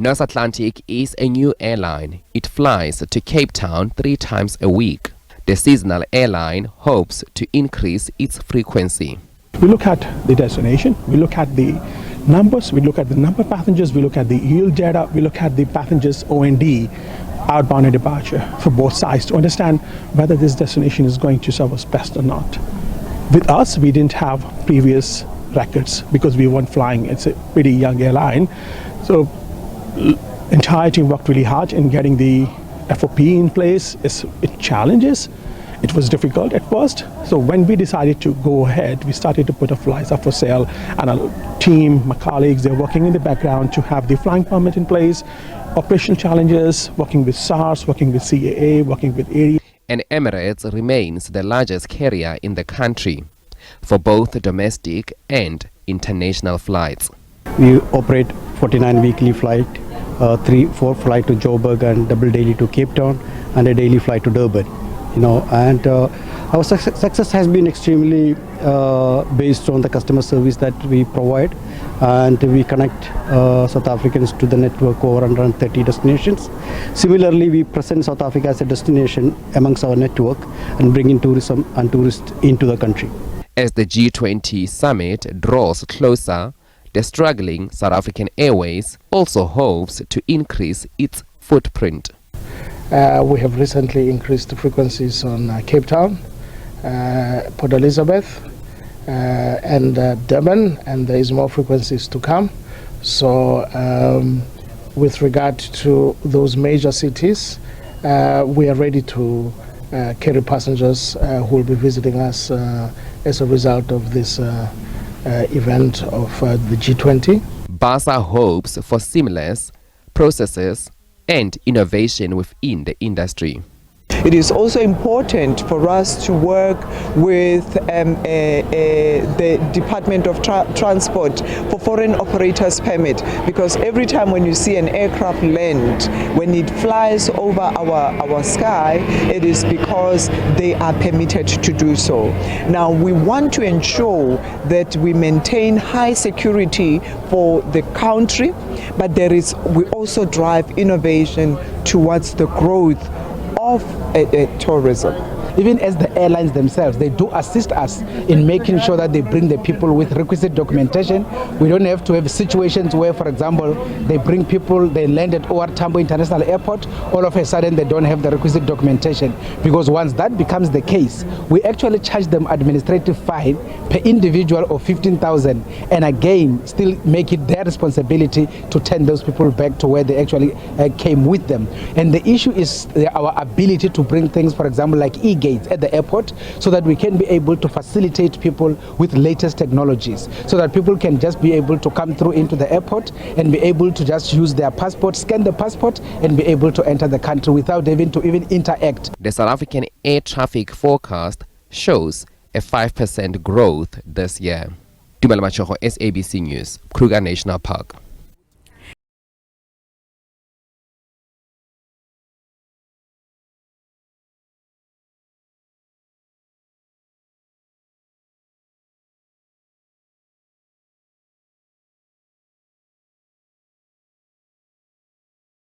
North Atlantic is a new airline. It flies to Cape Town 3 times a week. The seasonal airline hopes to increase its frequency. We look at the destination, we look at the numbers, we look at the number of passengers, we look at the yield data, we look at the passengers O&D, outbound and departure, for both sides to understand whether this destination is going to serve us best or not. With us, we didn't have previous records because we weren't flying. It's a pretty young airline. So entire team worked really hard in getting the FOP in place. It challenges. It was difficult at first. So when we decided to go ahead, we started to put our flights up for sale, and our team, my colleagues, they're working in the background to have the flying permit in place, operational challenges, working with SARS, working with CAA, working with Airline. And Emirates remains the largest carrier in the country for both domestic and international flights. We operate 49 weekly flight, 4 flight to Joburg and double daily to Cape Town, and a daily flight to Durban. And our success has been extremely based on the customer service that we provide, and we connect South Africans to the network over 130 destinations. Similarly, we present South Africa as a destination amongst our network and bring in tourism and tourists into the country. As the G20 Summit draws closer, the struggling South African Airways also hopes to increase its footprint. We have recently increased the frequencies on Cape Town, Port Elizabeth, and Durban, and there is more frequencies to come. So with regard to those major cities, we are ready to carry passengers who will be visiting us as a result of this event of the G20. BASA hopes for seamless processes and innovation within the industry. It is also important for us to work with the Department of Transport for foreign operators permit, because every time when you see an aircraft land, when it flies over our sky, it is because they are permitted to do so. Now we want to ensure that we maintain high security for the country, but we also drive innovation towards the growth of tourism. Even as the airlines themselves, they do assist us in making sure that they bring the people with requisite documentation. We don't have to have situations where, for example, they bring people, they land at OR Tambo International Airport, all of a sudden they don't have the requisite documentation. Because once that becomes the case, we actually charge them administrative fine per individual of 15,000, and again, still make it their responsibility to turn those people back to where they actually came with them. And the issue is our ability to bring things, for example, like gates at the airport, so that we can be able to facilitate people with latest technologies, so that people can just be able to come through into the airport and be able to just use their passport, scan the passport, and be able to enter the country without having to even interact. The South African air traffic forecast shows a 5% growth this year. Dumela Machogo, SABC News, Kruger National Park.